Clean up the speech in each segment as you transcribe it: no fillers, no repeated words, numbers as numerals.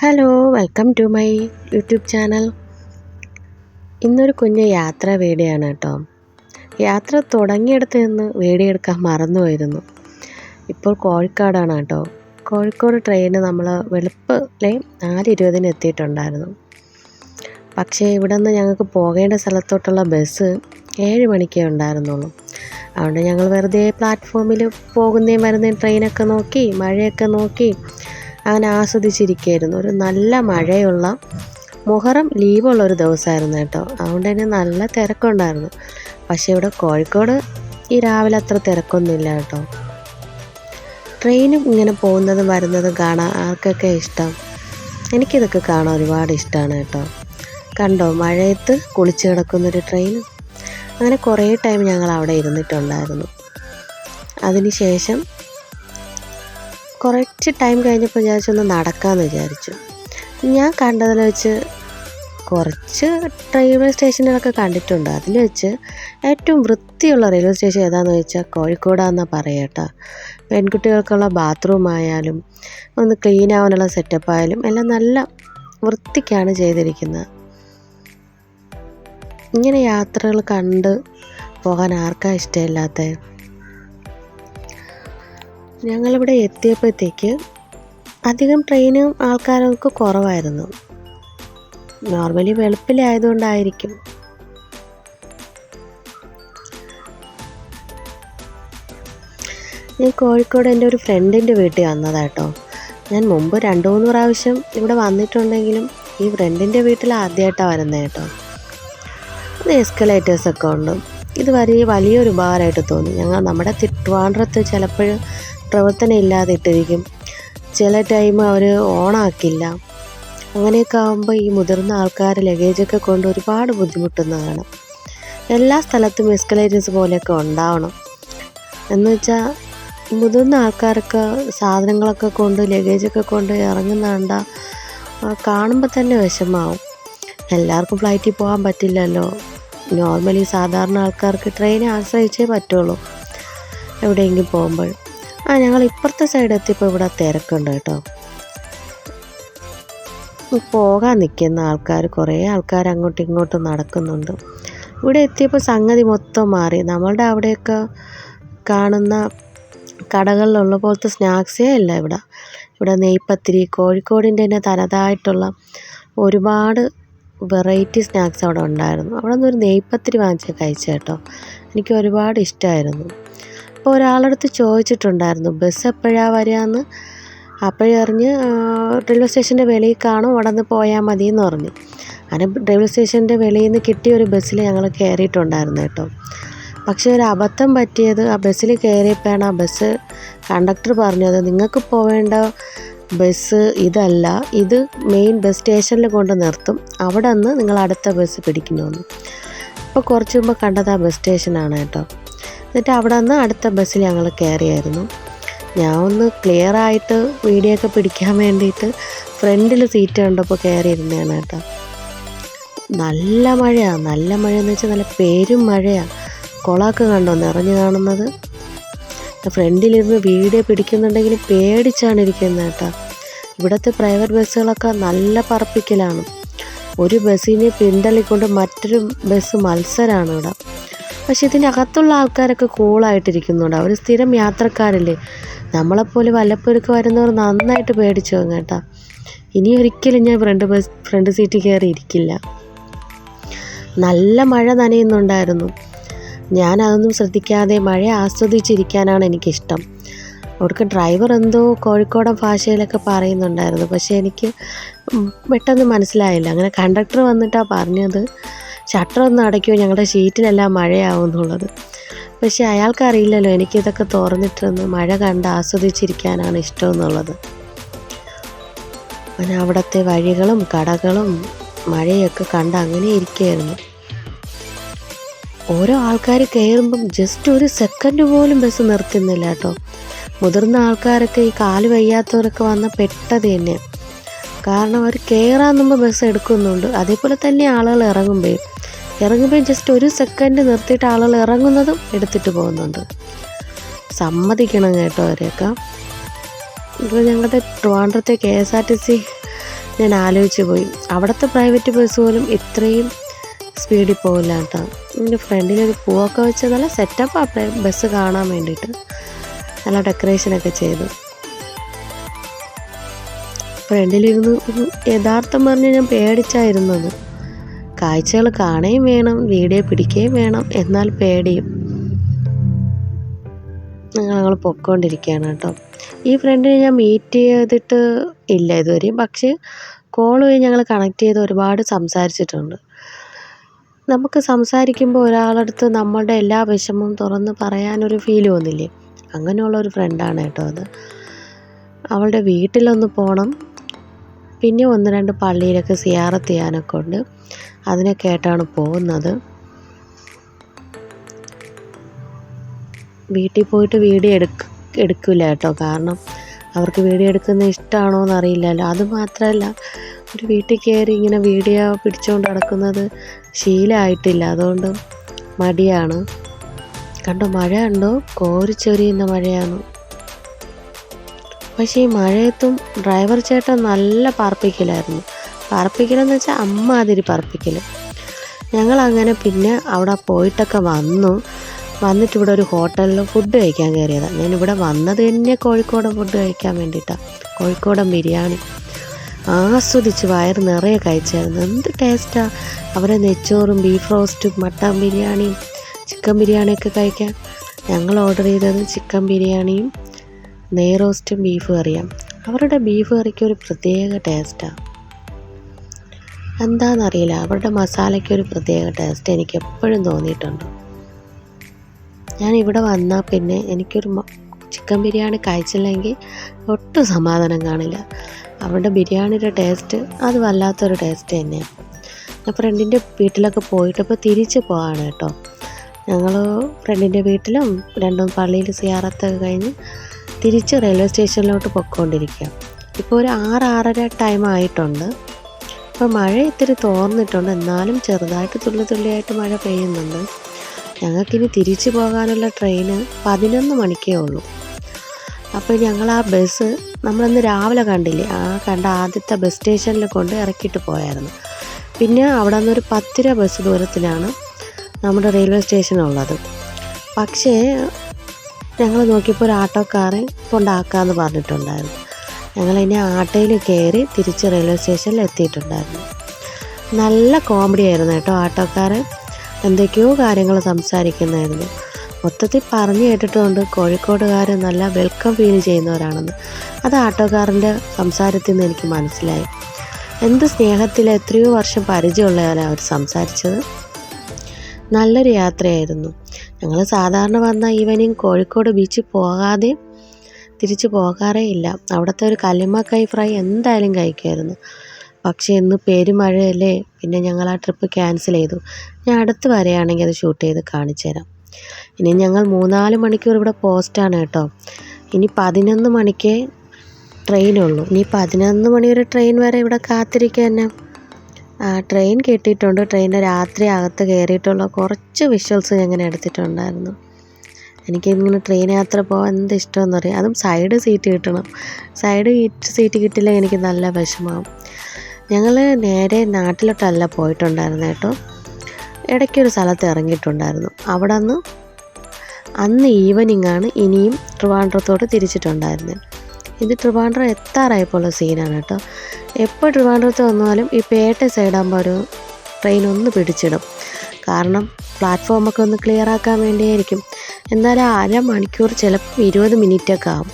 Hello, welcome to my YouTube channel. ഇന്നൊരു കുഞ്ഞ് യാത്രാ വീഡിയോ ആണ് കേട്ടോ. യാത്ര തുടങ്ങിയിടത്ത് നിന്ന് വീഡിയോ എടുക്കാൻ മറന്നുപോയിരുന്നു. ഇപ്പോൾ കോഴിക്കോടാണ് കേട്ടോ. കോഴിക്കോട് ട്രെയിന് നമ്മൾ വെളുപ്പിലെ 4:20 എത്തിയിട്ടുണ്ടായിരുന്നു. പക്ഷേ ഇവിടെ നിന്ന് ഞങ്ങൾക്ക് പോകേണ്ട സ്ഥലത്തോട്ടുള്ള ബസ് 7 മണിക്കേ ഉണ്ടായിരുന്നുള്ളൂ. അതുകൊണ്ട് ഞങ്ങൾ വെറുതെ പ്ലാറ്റ്ഫോമിൽ പോകുന്നേയും വരുന്നേയും ട്രെയിനൊക്കെ നോക്കി മഴയൊക്കെ നോക്കി അങ്ങനെ ആസ്വദിച്ചിരിക്കുകയായിരുന്നു. ഒരു നല്ല മഴയുള്ള മുഹറം ലീവുള്ളൊരു ദിവസമായിരുന്നു കേട്ടോ. അതുകൊണ്ട് തന്നെ നല്ല തിരക്കുണ്ടായിരുന്നു. പക്ഷേ ഇവിടെ കോഴിക്കോട് ഈ രാവിലെ അത്ര തിരക്കൊന്നുമില്ല കേട്ടോ. ട്രെയിനും ഇങ്ങനെ പോകുന്നതും വരുന്നതും കാണാൻ ആർക്കൊക്കെ ഇഷ്ടം. എനിക്കിതൊക്കെ കാണാൻ ഒരുപാട് ഇഷ്ടമാണ് കേട്ടോ. കണ്ടോ, മഴയത്ത് കുളിച്ച് കിടക്കുന്നൊരു ട്രെയിൻ. അങ്ങനെ കുറേ ടൈം ഞങ്ങൾ അവിടെ ഇരുന്നിട്ടുണ്ടായിരുന്നു. അതിന് ശേഷം കുറച്ച് ടൈം കഴിഞ്ഞപ്പോൾ വിചാരിച്ചൊന്ന് നടക്കാമെന്ന് വിചാരിച്ചു. ഞാൻ കണ്ടതിൽ വെച്ച് കുറച്ച് റെയിൽവേ സ്റ്റേഷനുകളൊക്കെ കണ്ടിട്ടുണ്ട്. അതിൽ വെച്ച് ഏറ്റവും വൃത്തിയുള്ള റെയിൽവേ സ്റ്റേഷൻ ഏതാണെന്ന് ചോദിച്ചാൽ കോഴിക്കോടാണെന്നാണ് പറയട്ടോ. പെൺകുട്ടികൾക്കുള്ള ബാത്റൂം ആയാലും ഒന്ന് ക്ലീൻ ആവാനുള്ള സെറ്റപ്പ് ആയാലും എല്ലാം നല്ല വൃത്തിക്കാണ് ചെയ്തിരിക്കുന്നത്. ഇങ്ങനെ യാത്രകൾ കണ്ട് പോകാൻ ആർക്കാ ഇഷ്ടമില്ലാത്തത്. ഞങ്ങളിവിടെ എത്തിയപ്പോഴത്തേക്ക് അധികം ട്രെയിനും ആൾക്കാരൊക്കെ കുറവായിരുന്നു. നോർമലി വെളുപ്പിലായതുകൊണ്ടായിരിക്കും. ഞാൻ കോഴിക്കോട് എൻ്റെ ഒരു ഫ്രണ്ടിൻ്റെ വീട്ടിൽ വന്നതാട്ടോ. ഞാൻ മുമ്പ് 2-3 പ്രാവശ്യം ഇവിടെ വന്നിട്ടുണ്ടെങ്കിലും ഈ ഫ്രണ്ടിൻ്റെ വീട്ടിൽ ആദ്യമായിട്ടാണ് വരുന്നത് കേട്ടോ. അത് എസ്കലേറ്റേഴ്സൊക്കെ ഉണ്ട്. ഇത് വലിയൊരു ഉപകാരമായിട്ട് തോന്നി. നമ്മുടെ ട്രിവാൻഡ്രത്ത് ചിലപ്പോൾ പ്രവർത്തനം ഇല്ലാതെ ഇട്ടിരിക്കും. ചില ടൈം അവർ ഓണാക്കില്ല. അങ്ങനെയൊക്കെ ആകുമ്പോൾ ഈ മുതിർന്ന ആൾക്കാർ ലഗേജൊക്കെ കൊണ്ട് ഒരുപാട് ബുദ്ധിമുട്ടുന്നതാണ്. എല്ലാ സ്ഥലത്തും എസ്കലേറ്റേഴ്സ് പോലെയൊക്കെ ഉണ്ടാവണം. എന്ന് വെച്ചാൽ മുതിർന്ന ആൾക്കാരൊക്കെ സാധനങ്ങളൊക്കെ കൊണ്ട് ലഗേജൊക്കെ കൊണ്ട് ഇറങ്ങുന്ന കണ്ടാൽ കാണുമ്പോൾ തന്നെ വിഷമാവും. എല്ലാവർക്കും ഫ്ലൈറ്റിൽ പോകാൻ പറ്റില്ലല്ലോ. നോർമലി സാധാരണ ആൾക്കാർക്ക് ട്രെയിനെ ആശ്രയിച്ചേ പറ്റുള്ളൂ എവിടെയെങ്കിലും പോകുമ്പോൾ. ഞങ്ങൾ ഇപ്പുറത്തെ സൈഡ് എത്തിയപ്പോൾ ഇവിടെ തിരക്കുണ്ട് കേട്ടോ. പോകാൻ നിൽക്കുന്ന ആൾക്കാർ, കുറേ ആൾക്കാർ അങ്ങോട്ടും ഇങ്ങോട്ടും നടക്കുന്നുണ്ട്. ഇവിടെ എത്തിയപ്പോൾ സംഗതി മൊത്തം മാറി. നമ്മളുടെ അവിടെയൊക്കെ കാണുന്ന കടകളിലുള്ള പോലത്തെ സ്നാക്സേ അല്ല ഇവിടെ. ഇവിടെ നെയ്പത്തിരി, കോഴിക്കോടിൻ്റെ തന്നെ തനതായിട്ടുള്ള ഒരുപാട് വെറൈറ്റി സ്നാക്സ് അവിടെ ഉണ്ടായിരുന്നു. അവിടെ നിന്ന് ഒരു നെയ്പത്തിരി വാങ്ങിച്ച് കഴിച്ചു കേട്ടോ. എനിക്ക് ഒരുപാട് ഇഷ്ടമായിരുന്നു. അപ്പോൾ ഒരാളടുത്ത് ചോദിച്ചിട്ടുണ്ടായിരുന്നു ബസ് എപ്പോഴാണ് വരികയെന്ന്. അപ്പോഴേ അറിഞ്ഞ് റെയിൽവേ സ്റ്റേഷൻ്റെ വെളിയിൽ കാണും, അവിടെ നിന്ന് പോയാൽ മതി എന്ന് പറഞ്ഞു. അങ്ങനെ റെയിൽവേ സ്റ്റേഷൻ്റെ വെളിയിൽ നിന്ന് കിട്ടിയ ഒരു ബസ്സിൽ ഞങ്ങൾ കയറിയിട്ടുണ്ടായിരുന്നു കേട്ടോ. പക്ഷേ ഒരു അബദ്ധം പറ്റിയത്, ആ ബസ്സിൽ കയറിയപ്പോഴാണ് ആ ബസ് കണ്ടക്ടർ പറഞ്ഞത് നിങ്ങൾക്ക് പോവേണ്ട ബസ് ഇതല്ല, ഇത് മെയിൻ ബസ് സ്റ്റേഷനിൽ കൊണ്ട് നിർത്തും, അവിടെ നിന്ന് നിങ്ങൾ അടുത്ത ബസ് പിടിക്കണമെന്ന്. അപ്പോൾ കുറച്ച് മുമ്പ് കണ്ടത് ആ ബസ് സ്റ്റേഷനാണ് കേട്ടോ. എന്നിട്ട് അവിടെ നിന്ന് അടുത്ത ബസ്സിൽ ഞങ്ങൾ കയറിയായിരുന്നു. ഞാൻ ഒന്ന് ക്ലിയർ ആയിട്ട് വീഡിയോ ഒക്കെ പിടിക്കാൻ വേണ്ടിയിട്ട് ഫ്രണ്ടിൽ സീറ്റ് കണ്ടപ്പോൾ കയറിയിരുന്നതാണ് കേട്ടോ. നല്ല മഴയാണ്. നല്ല മഴയെന്ന് വെച്ചാൽ നല്ല പേരും മഴയാണ്. കുളമൊക്കെ കണ്ടോ നിറഞ്ഞു കാണുന്നത്. ഫ്രണ്ടിലിരുന്ന് വീഡിയോ പിടിക്കുന്നുണ്ടെങ്കിൽ പേടിച്ചാണ് ഇരിക്കുന്നത് കേട്ടോ. ഇവിടുത്തെ പ്രൈവറ്റ് ബസ്സുകളൊക്കെ നല്ല പറപ്പിക്കലാണ്. ഒരു ബസ്സിനെ പിന്തള്ളിക്കൊണ്ട് മറ്റൊരു ബസ് മത്സരമാണ് ഇവിടെ. പക്ഷെ ഇതിനകത്തുള്ള ആൾക്കാരൊക്കെ കൂളായിട്ടിരിക്കുന്നുണ്ട്. അവർ സ്ഥിരം യാത്രക്കാരല്ലേ. നമ്മളെപ്പോലെ വല്ലപ്പോഴൊക്കെ വരുന്നവർ നന്നായിട്ട് പേടിച്ചു പോകും കേട്ടോ. ഇനി ഒരിക്കലും ഞാൻ ഫ്രണ്ട് സീറ്റിൽ കയറി ഇരിക്കില്ല. നല്ല മഴ നനയുന്നുണ്ടായിരുന്നു. ഞാനതൊന്നും ശ്രദ്ധിക്കാതെ മഴ ആസ്വദിച്ചിരിക്കാനാണ് എനിക്കിഷ്ടം. അവിടേക്ക് ഡ്രൈവർ എന്തോ കോഴിക്കോടൻ ഭാഷയിലൊക്കെ പറയുന്നുണ്ടായിരുന്നു. പക്ഷേ എനിക്ക് പെട്ടെന്ന് മനസ്സിലായില്ല. അങ്ങനെ കണ്ടക്ടർ വന്നിട്ടാണ് പറഞ്ഞത് ഷട്ടർ ഒന്ന് അടയ്ക്കുമോ, ഞങ്ങളുടെ ഷീറ്റിലെല്ലാം മഴയാവും എന്നുള്ളത്. പക്ഷേ അയാൾക്കറിയില്ലല്ലോ എനിക്കിതൊക്കെ തുറന്നിട്ടിരുന്ന് മഴ കണ്ട് ആസ്വദിച്ചിരിക്കാനാണ് ഇഷ്ടമെന്നുള്ളത്. അങ്ങനെ അവിടുത്തെ വഴികളും കടകളും മഴയൊക്കെ കണ്ട് അങ്ങനെ ഇരിക്കുകയായിരുന്നു. ഓരോ ആൾക്കാർ കയറുമ്പം ജസ്റ്റ് ഒരു സെക്കൻഡ് പോലും ബസ് നിർത്തുന്നില്ല കേട്ടോ. മുതിർന്ന ആൾക്കാരൊക്കെ ഈ കാല് വയ്യാത്തവരൊക്കെ വന്ന പെട്ടത് തന്നെ. കാരണം അവർ കയറാൻ മുമ്പ് ബസ് എടുക്കുന്നുണ്ട്. അതേപോലെ തന്നെ ആളുകൾ ഇറങ്ങുമ്പോൾ ജസ്റ്റ് ഒരു സെക്കൻഡ് നിർത്തിയിട്ട് ആളുകൾ ഇറങ്ങുന്നതും എടുത്തിട്ട് പോകുന്നുണ്ട്. സമ്മതിക്കണം കേട്ടോ അവരെയൊക്കെ. ഇപ്പോൾ ഞങ്ങളുടെ ട്രിവാൻഡ്രത്തെ KSRTC ഞാൻ ആലോചിച്ച് പോയി, അവിടുത്തെ പ്രൈവറ്റ് ബസ് പോലും ഇത്രയും സ്പീഡിൽ പോകില്ല കേട്ടോ. എൻ്റെ ഫ്രണ്ടിലൊരു പൂവൊക്കെ വെച്ച് നല്ല സെറ്റപ്പാണ് ബസ് കാണാൻ വേണ്ടിയിട്ട്, നല്ല ഡെക്കറേഷനൊക്കെ ചെയ്തു. ഫ്രണ്ടിലിരുന്ന് യഥാർത്ഥം പറഞ്ഞ് ഞാൻ പേടിച്ചായിരുന്നത്. കാഴ്ചകൾ കാണുകയും വേണം, വീഡിയോ പിടിക്കുകയും വേണം, എന്നാൽ പേടിയും. ഞങ്ങൾ പൊയ്ക്കൊണ്ടിരിക്കുകയാണ് കേട്ടോ. ഈ ഫ്രണ്ടിനെ ഞാൻ മീറ്റ് ചെയ്തിട്ട് ഇല്ല ഇതുവരെയും, പക്ഷേ കോൾ വഴി ഞങ്ങൾ കണക്ട് ചെയ്ത് ഒരുപാട് സംസാരിച്ചിട്ടുണ്ട്. നമുക്ക് സംസാരിക്കുമ്പോൾ ഒരാളടുത്ത് നമ്മളുടെ എല്ലാ വിഷമവും തുറന്ന് പറയാനൊരു ഫീൽ തോന്നില്ലേ, അങ്ങനെയുള്ളൊരു ഫ്രണ്ടാണ് കേട്ടോ അത്. അവളുടെ വീട്ടിലൊന്ന് പോകണം, പിന്നെ 1-2 പള്ളിയിലൊക്കെ സിയാറത്ത് ചെയ്യാനൊക്കെ ഉണ്ട്, അതിനൊക്കെ ആയിട്ടാണ് പോകുന്നത്. വീട്ടിൽ പോയിട്ട് വീഡിയോ എടുക്കില്ല കേട്ടോ, കാരണം അവർക്ക് വീഡിയോ എടുക്കുന്നത് ഇഷ്ടമാണോ എന്നറിയില്ലല്ലോ. അതുമാത്രമല്ല, ഒരു വീട്ടിൽ കയറി ഇങ്ങനെ വീഡിയോ പിടിച്ചുകൊണ്ട് നടക്കുന്നത് ശീലമായിട്ടില്ല, അതുകൊണ്ട് മടിയാണ്. കണ്ടോ, മഴ കണ്ടോ, കോരിച്ചൊരിയുന്ന മഴയാണ്. പക്ഷേ ഈ മഴയത്തും ഡ്രൈവർ ചേട്ടൻ നല്ല പറപ്പിക്കലായിരുന്നു. പറപ്പിക്കലെന്ന് വെച്ചാൽ അമ്മാതിരി പറപ്പിക്കൽ. ഞങ്ങളങ്ങനെ പിന്നെ അവിടെ പോയിട്ടൊക്കെ വന്നിട്ട് ഇവിടെ ഒരു ഹോട്ടലിൽ ഫുഡ് കഴിക്കാൻ കയറിയതാണ്. ഞാനിവിടെ വന്നത് തന്നെ കോഴിക്കോടൻ ഫുഡ് കഴിക്കാൻ വേണ്ടിയിട്ടാണ്. കോഴിക്കോടൻ ബിരിയാണി ആസ്വദിച്ച് വയറ് നിറയെ കഴിച്ചായിരുന്നു. എന്ത് ടേസ്റ്റാണ് അവരെ നെച്ചോറും ബീഫ് റോസ്റ്റും മട്ടൻ ബിരിയാണിയും ചിക്കൻ ബിരിയാണിയൊക്കെ കഴിക്കാൻ. ഞങ്ങൾ ഓർഡർ ചെയ്തത് ചിക്കൻ ബിരിയാണിയും നെയ് റോസ്റ്റും ബീഫ് കറിയാണ്. അവരുടെ ബീഫ് കറിക്ക് ഒരു പ്രത്യേക ടേസ്റ്റാണ്, എന്താണെന്നറിയില്ല. അവരുടെ മസാലയ്ക്ക് ഒരു പ്രത്യേക ടേസ്റ്റ് എനിക്ക് എപ്പോഴും തോന്നിയിട്ടുണ്ട്. ഞാൻ ഇവിടെ വന്നാൽ പിന്നെ എനിക്കൊരു ചിക്കൻ ബിരിയാണി കഴിച്ചില്ലെങ്കിൽ ഒട്ടും സമാധാനം കാണില്ല. അവരുടെ ബിരിയാണിയുടെ ടേസ്റ്റ് അത് വല്ലാത്തൊരു ടേസ്റ്റ് തന്നെയാണ്. ഞാൻ ഫ്രണ്ടിൻ്റെ വീട്ടിലൊക്കെ പോയിട്ടിപ്പോൾ തിരിച്ച് പോവാണ് കേട്ടോ. ഞങ്ങൾ ഫ്രണ്ടിൻ്റെ വീട്ടിലും 2 പള്ളിയിൽ സിയാറത്തൊക്കെ കഴിഞ്ഞ് തിരിച്ച് റെയിൽവേ സ്റ്റേഷനിലോട്ട് പൊയ്ക്കൊണ്ടിരിക്കുക. ഇപ്പോൾ ഒരു 6-6:30 ടൈം ആയിട്ടുണ്ട്. ഇപ്പോൾ മഴ ഇത്തിരി തോർന്നിട്ടുണ്ട്, എന്നാലും ചെറുതായിട്ട് തുള്ളിയായിട്ട് മഴ പെയ്യുന്നുണ്ട്. ഞങ്ങൾക്കിനി തിരിച്ചു പോകാനുള്ള ട്രെയിന് 11 മണിക്കേ ഉള്ളൂ. അപ്പോൾ ഞങ്ങൾ ആ ബസ് നമ്മളിന്ന് രാവിലെ കണ്ടില്ലേ, കണ്ട ആദ്യത്തെ ബസ് സ്റ്റേഷനിൽ കൊണ്ട് ഇറക്കിയിട്ട് പോയായിരുന്നു. പിന്നെ അവിടെ നിന്നൊരു 10 രൂപ ബസ് ദൂരത്തിലാണ് നമ്മുടെ റെയിൽവേ സ്റ്റേഷനുള്ളത്. പക്ഷേ ഞങ്ങൾ നോക്കിയപ്പോൾ ഒരു ആട്ടോക്കാരെ കൊണ്ടാക്കാമെന്ന് പറഞ്ഞിട്ടുണ്ടായിരുന്നു. ഞങ്ങളിനി ആട്ടോയിൽ കയറി തിരിച്ച് റെയിൽവേ സ്റ്റേഷനിൽ എത്തിയിട്ടുണ്ടായിരുന്നു. നല്ല കോമഡി ആയിരുന്നു കേട്ടോ. ആട്ടോക്കാരൻ എന്തൊക്കെയോ കാര്യങ്ങൾ സംസാരിക്കുന്നതായിരുന്നു. മൊത്തത്തിൽ പറഞ്ഞു കേട്ടിട്ടുണ്ട് കോഴിക്കോടുകാർ നല്ല വെൽക്കം ഫീൽ ചെയ്യുന്നവരാണെന്ന്. അത് ആട്ടോക്കാരൻ്റെ സംസാരത്തിൽ നിന്ന് എനിക്ക് മനസ്സിലായി. എന്ത് സ്നേഹത്തിൽ എത്രയോ വർഷം പരിചയമുള്ളവരാണ് അവർ സംസാരിച്ചത്. നല്ലൊരു യാത്രയായിരുന്നു. ഞങ്ങൾ സാധാരണ വന്ന ഈവനിങ് കോഴിക്കോട് ബീച്ചിൽ പോകാതെ തിരിച്ചു പോകാറേ ഇല്ല. അവിടുത്തെ ഒരു കല്ലുമ്മക്കായ് ഫ്രൈ എന്തായാലും കഴിക്കുമായിരുന്നു. പക്ഷേ ഇന്ന് പെരുമഴയല്ലേ, പിന്നെ ഞങ്ങൾ ആ ട്രിപ്പ് ക്യാൻസൽ ചെയ്തു. ഞാൻ അടുത്ത് വരെയാണെങ്കിൽ അത് ഷൂട്ട് ചെയ്ത് കാണിച്ചു തരാം. ഇനി ഞങ്ങൾ 3-4 മണിക്കൂർ ഇവിടെ പോസ്റ്റാണ് കേട്ടോ. ഇനി 11 മണിക്കേ ട്രെയിനുള്ളൂ. ഇനി 11 മണി ഒരു ട്രെയിൻ വരെ ഇവിടെ കാത്തിരിക്കുക തന്നെ. ട്രെയിൻ കിട്ടിയിട്ടുണ്ട്. ട്രെയിനിൻ്റെ രാത്രി അകത്ത് കയറിയിട്ടുള്ള കുറച്ച് വിഷ്വൽസ് ഞാൻ ഇങ്ങനെ എടുത്തിട്ടുണ്ടായിരുന്നു. എനിക്കിങ്ങനെ ട്രെയിൻ യാത്ര പോകാൻ എന്ത് ഇഷ്ടമെന്ന് അറിയാം. അതും സൈഡ് സീറ്റ് കിട്ടണം. സൈഡ് സീറ്റ് കിട്ടില്ല എനിക്ക് നല്ല വിഷമമാകും. ഞങ്ങൾ നേരെ നാട്ടിലോട്ടല്ല പോയിട്ടുണ്ടായിരുന്നു കേട്ടോ. ഇടയ്ക്കൊരു സ്ഥലത്ത് ഇറങ്ങിയിട്ടുണ്ടായിരുന്നു. അവിടെ നിന്ന് അന്ന് ഈവനിങ് ആണ് ഇനിയും ട്രിവാൻഡ്രത്തോട്ട് തിരിച്ചിട്ടുണ്ടായിരുന്നത്. ഇത് ട്രിവാൻഡ്രം എത്താറായപ്പോഴുള്ള സീനാണ് കേട്ടോ. എപ്പോൾ ട്രിവാൻഡ്രത്ത് വന്നാലും ഈ പേട്ട സൈഡാകുമ്പോൾ ഒരു ട്രെയിൻ ഒന്ന് പിടിച്ചിടും. കാരണം പ്ലാറ്റ്ഫോമൊക്കെ ഒന്ന് ക്ലിയർ ആക്കാൻ വേണ്ടിയായിരിക്കും. എന്നാലും 1/2 മണിക്കൂർ ചിലപ്പോൾ 20 മിനിറ്റൊക്കെ ആകും.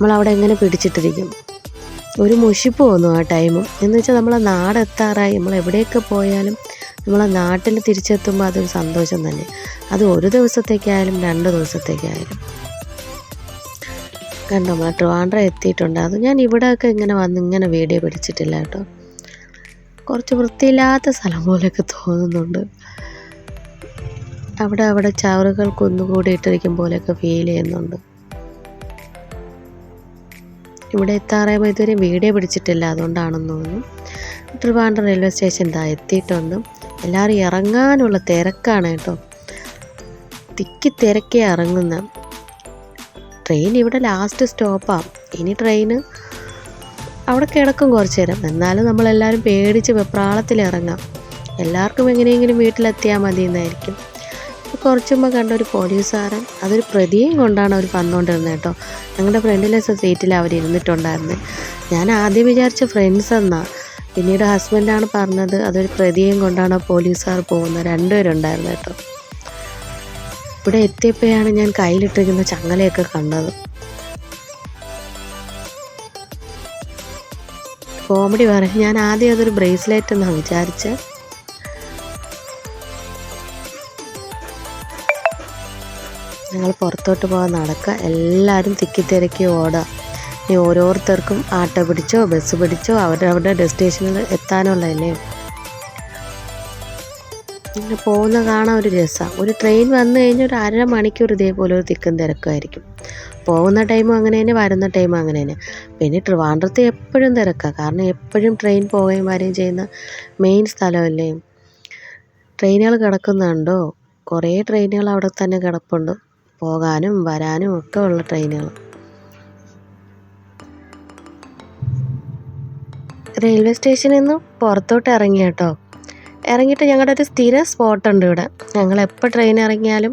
നമ്മളവിടെ എങ്ങനെ പിടിച്ചിട്ടിരിക്കും. ഒരു മുഷിപ്പ് തോന്നും ആ ടൈമും. എന്ന് വെച്ചാൽ നമ്മളെ നാടെത്താറായി. നമ്മൾ എവിടെയൊക്കെ പോയാലും നമ്മളെ നാട്ടിൽ തിരിച്ചെത്തുമ്പോൾ അതൊരു സന്തോഷം തന്നെ. അത് 1 ദിവസത്തേക്കായാലും 2 ദിവസത്തേക്കായാലും. കണ്ടോ, നമ്മൾ ട്രിവാൻഡ്രം എത്തിയിട്ടുണ്ട്. അത് ഞാൻ ഇവിടെയൊക്കെ ഇങ്ങനെ ഇങ്ങനെ വീഡിയോ പിടിച്ചിട്ടില്ല കേട്ടോ. കുറച്ച് വൃത്തിയില്ലാത്ത സ്ഥലം പോലെയൊക്കെ തോന്നുന്നുണ്ട്. അവിടെ ചവറുകൾ കുന്നുകൂടിയിട്ടിരിക്കും പോലെയൊക്കെ ഫീൽ ചെയ്യുന്നുണ്ട്. ഇവിടെ എത്താറായപ്പോൾ ഇതുവരെ വീഡിയോ പിടിച്ചിട്ടില്ല, അതുകൊണ്ടാണെന്ന് തോന്നുന്നു. ട്രിവാൻഡ്രം റെയിൽവേ സ്റ്റേഷൻ എത്തിയിട്ടുണ്ട്. എല്ലാവരും ഇറങ്ങാനുള്ള തിരക്കാണ് കേട്ടോ. തിരക്കി ഇറങ്ങുന്ന ട്രെയിൻ ഇവിടെ ലാസ്റ്റ് സ്റ്റോപ്പാണ്. ഇനി ട്രെയിന് അവിടെ കിടക്കും കുറച്ച് നേരം. എന്നാലും നമ്മളെല്ലാവരും പേടിച്ച് വെപ്രാളത്തിലിറങ്ങാം. എല്ലാവർക്കും എങ്ങനെയെങ്കിലും വീട്ടിലെത്തിയാൽ മതി എന്നായിരിക്കും. കുറച്ച് മുമ്പ് കണ്ട ഒരു പോലീസുകാരൻ അതൊരു പ്രതിയും കൊണ്ടാണ് അവർ വന്നുകൊണ്ടിരുന്നത് കേട്ടോ. ഞങ്ങളുടെ ഫ്രണ്ടിലെ സീറ്റിൽ അവർ ഇരുന്നിട്ടുണ്ടായിരുന്നത്. ഞാൻ ആദ്യം വിചാരിച്ച ഫ്രണ്ട്സ് എന്നാ, പിന്നീട് ഹസ്ബൻഡാണ് പറഞ്ഞത് അതൊരു പ്രതിയും കൊണ്ടാണ് പോലീസുകാർ പോകുന്നത്. 2 പേരുണ്ടായിരുന്നു കേട്ടോ. ഇവിടെ എത്തിയപ്പോഴാണ് ഞാൻ കയ്യിലിട്ടിരിക്കുന്ന ചങ്ങലയൊക്കെ കണ്ടത്. കോമഡി പറയും, ഞാൻ ആദ്യം അതൊരു ബ്രേസ്ലെറ്റ് എന്നാണ് വിചാരിച്ചത്. ഞങ്ങൾ പുറത്തോട്ട് പോകാൻ നടക്കുക. എല്ലാവരും തിക്കിത്തിരക്കി ഓടുക. ഇനി ഓരോരുത്തർക്കും ആട്ടോ പിടിച്ചോ ബസ് പിടിച്ചോ അവരവരുടെ ഡെസ്റ്റിനേഷനിൽ എത്താനുള്ളതല്ലേ. ഇങ്ങനെ പോകുന്ന കാണാൻ ഒരു രസമാണ്. ഒരു ട്രെയിൻ വന്നു കഴിഞ്ഞാൽ ഒരു 1/2 മണിക്കൂർ ഇതേപോലെ ഒരു തിക്കും തിരക്കുമായിരിക്കും. പോകുന്ന ടൈമും അങ്ങനെ തന്നെ, വരുന്ന ടൈമും അങ്ങനെ തന്നെ. പിന്നെ ട്രിവാൻഡ്രത്ത് എപ്പോഴും തിരക്കാണ്. കാരണം എപ്പോഴും ട്രെയിൻ പോവുകയും വരികയും ചെയ്യുന്ന മെയിൻ സ്ഥലമല്ലേ. ട്രെയിനുകൾ കിടക്കുന്നുണ്ടോ? കുറേ ട്രെയിനുകൾ അവിടെ തന്നെ കിടപ്പുണ്ട്. പോകാനും വരാനും ഒക്കെ ഉള്ള ട്രെയിനുകൾ. റെയിൽവേ സ്റ്റേഷനിൽ നിന്ന് പുറത്തോട്ട് ഇറങ്ങി കേട്ടോ. ഇറങ്ങിയിട്ട് ഞങ്ങളുടെ ഒരു സ്ഥിര സ്പോട്ടുണ്ട് ഇവിടെ. ഞങ്ങൾ എപ്പോൾ ട്രെയിൻ ഇറങ്ങിയാലും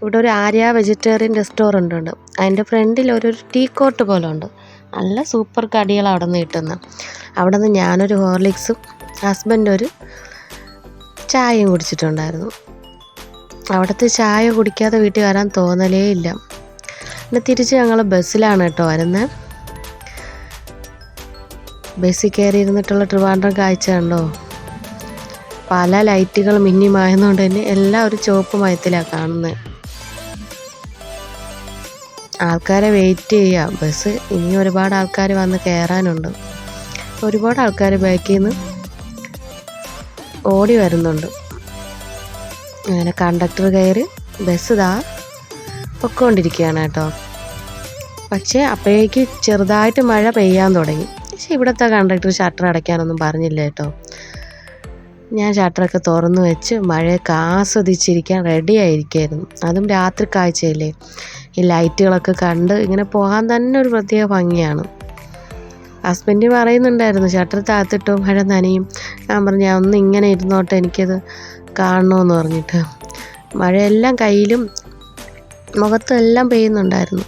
ഇവിടെ ഒരു ആര്യ വെജിറ്റേറിയൻ റെസ്റ്റോറൻ്റ് ഉണ്ട്. അതിൻ്റെ ഫ്രണ്ടിൽ ഒരു ടീ കോട്ട് പോലെ ഉണ്ട്. നല്ല സൂപ്പർ കടികൾ അവിടെ നിന്ന് കിട്ടുന്നത്. അവിടെ നിന്ന് ഞാനൊരു ഹോർലിക്സും ഹസ്ബൻഡ് ഒരു ചായയും കുടിച്ചിട്ടുണ്ടായിരുന്നു. അവിടുത്തെ ചായ കുടിക്കാതെ വീട്ടിൽ വരാൻ തോന്നലേ ഇല്ല. പിന്നെ തിരിച്ച് ഞങ്ങൾ ബസ്സിലാണ് കേട്ടോ വരുന്നത്. ബസ്സിൽ കയറി ഇരുന്നിട്ടുള്ള ട്രിവാൻഡ്രം കാഴ്ച കണ്ടോ. പല ലൈറ്റുകൾ മിന്നിമായതുകൊണ്ട് തന്നെ എല്ലാം ഒരു ചുവപ്പ് മയത്തിലാണ് കാണുന്നത്. ആൾക്കാരെ വെയിറ്റ് ചെയ്യുക. ബസ് ഇനി ഒരുപാട് ആൾക്കാർ വന്ന് കയറാനുണ്ട്. ഒരുപാട് ആൾക്കാർ ബാക്കിൽ നിന്ന് ഓടി വരുന്നുണ്ട്. അങ്ങനെ കണ്ടക്ടർ കയറി ബസ് ഇതാ പൊയ്ക്കൊണ്ടിരിക്കുകയാണ് കേട്ടോ. പക്ഷേ അപ്പോഴേക്ക് ചെറുതായിട്ട് മഴ പെയ്യാൻ തുടങ്ങി. പക്ഷേ ഇവിടുത്തെ കണ്ടക്ടർ ഷട്ടർ അടയ്ക്കാനൊന്നും പറഞ്ഞില്ല കേട്ടോ. ഞാൻ ഷട്ടറൊക്കെ തുറന്നു വെച്ച് മഴയൊക്കെ ആസ്വദിച്ചിരിക്കാൻ റെഡി ആയിരിക്കുമായിരുന്നു. അതും രാത്രി കാഴ്ചയല്ലേ. ഈ ലൈറ്റുകളൊക്കെ കണ്ട് ഇങ്ങനെ പോകാൻ തന്നെ ഒരു പ്രത്യേക ഭംഗിയാണ്. ഹസ്ബൻഡ് പറയുന്നുണ്ടായിരുന്നു ഷട്ടർ താത്തിട്ടോ മഴ നനയും. ഞാൻ പറഞ്ഞു ഞാൻ ഒന്ന് ഇങ്ങനെ ഇരുന്നോട്ടെ, എനിക്കത് കാണണമെന്ന് പറഞ്ഞിട്ട്. മഴയെല്ലാം കയ്യിലും മുഖത്തും എല്ലാം പെയ്യുന്നുണ്ടായിരുന്നു.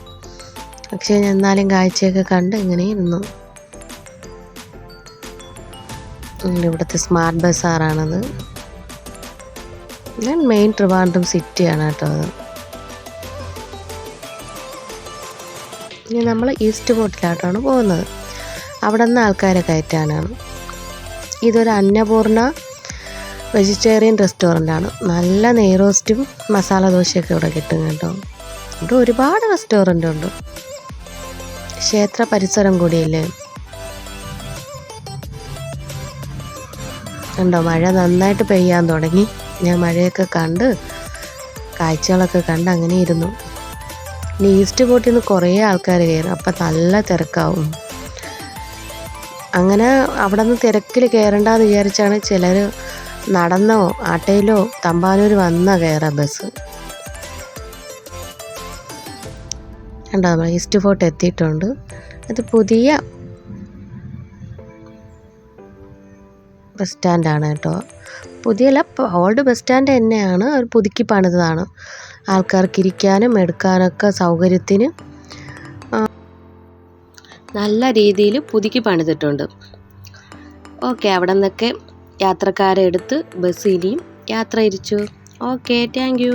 പക്ഷേ എന്നാലും കാഴ്ചയൊക്കെ കണ്ട് ഇങ്ങനെ ഇരുന്നു. ഇവിടുത്തെ സ്മാർട്ട് ബസ്സാറാണത്. ഞാൻ മെയിൻ ട്രിവാൻഡ്രം സിറ്റിയാണ് കേട്ടോ അത്. ഇനി നമ്മൾ ഈസ്റ്റ് ഫോർട്ടിലോട്ടാണ് പോകുന്നത്. അവിടെ നിന്ന് ആൾക്കാരെ കയറ്റാനാണ്. ഇതൊരു അന്നപൂർണ വെജിറ്റേറിയൻ റെസ്റ്റോറൻ്റാണ്. നല്ല നെയ്റോസ്റ്റും മസാല ദോശയൊക്കെ ഇവിടെ കിട്ടും കേട്ടോ. ഇവിടെ ഒരുപാട് റെസ്റ്റോറൻ്റ് ഉണ്ട്. ക്ഷേത്ര പരിസരം കൂടിയല്ലേ. കണ്ടോ മഴ നന്നായിട്ട് പെയ്യാൻ തുടങ്ങി. ഞാൻ മഴയൊക്കെ കണ്ട് കാഴ്ചകളൊക്കെ കണ്ട് അങ്ങനെ ഇരുന്നു. ഇനി ഈസ്റ്റ് ഫോർട്ടിൽ നിന്ന് കുറേ ആൾക്കാർ കയറും. അപ്പം നല്ല തിരക്കാവും. അങ്ങനെ അവിടെ നിന്ന് തിരക്കിൽ കയറണ്ടെന്ന് വിചാരിച്ചാണ് ചിലർ നടന്നോ ആട്ടയിലോ തമ്പാനൂർ വന്ന കയറാം ബസ്. കണ്ടോ നമ്മൾ ഈസ്റ്റ് ഫോർട്ട് എത്തിയിട്ടുണ്ട്. അത് പുതിയ ബസ് സ്റ്റാൻഡാണ് കേട്ടോ. പുതിയല്ല, ഓൾഡ് ബസ് സ്റ്റാൻഡ് തന്നെയാണ്. അവർ പുതുക്കി പണിതാണ്. ആൾക്കാർക്ക് ഇരിക്കാനും എടുക്കാനൊക്കെ സൗകര്യത്തിന് നല്ല രീതിയിൽ പുതുക്കി പണിതിട്ടുണ്ട്. ഓക്കെ, അവിടെ നിന്നൊക്കെ യാത്രക്കാരെ എടുത്ത് ബസ് ഇനിയും യാത്ര തിരിച്ചു. Okay, thank you.